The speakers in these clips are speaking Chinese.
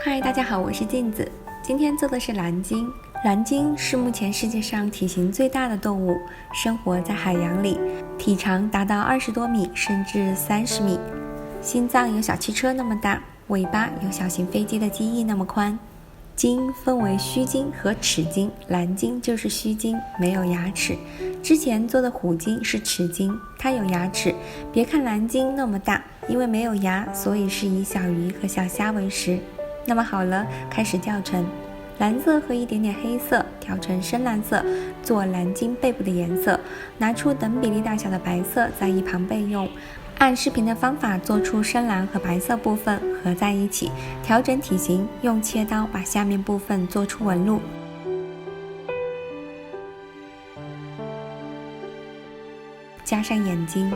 嗨，大家好，我是镜子。今天做的是蓝鲸。蓝鲸是目前世界上体型最大的动物，生活在海洋里，体长达到20多米甚至30米。心脏有小汽车那么大，尾巴有小型飞机的机翼那么宽。鲸分为须鲸和齿鲸，蓝鲸就是须鲸，没有牙齿。之前做的虎鲸是齿鲸，它有牙齿。别看蓝鲸那么大，因为没有牙，所以是以小鱼和小虾为食。那么好了，开始教程。蓝色和一点点黑色调成深蓝色，做蓝鲸背部的颜色。拿出等比例大小的白色，在一旁备用。按视频的方法做出深蓝和白色部分合在一起，调整体型，用切刀把下面部分做出纹路。加上眼睛。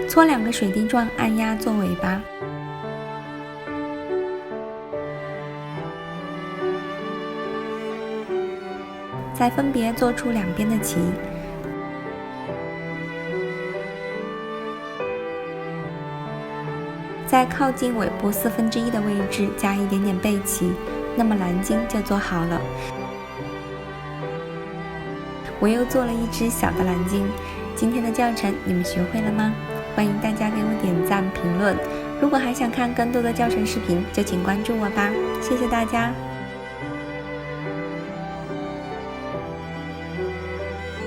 搓2个水滴状按压做尾巴。再分别做出两边的鳍。在靠近尾部1/4的位置加一点点背鳍，那么蓝鲸就做好了。我又做了一只小的蓝鲸。今天的教程你们学会了吗？欢迎大家给我点赞评论。如果还想看更多的教程视频，就请关注我吧。谢谢大家。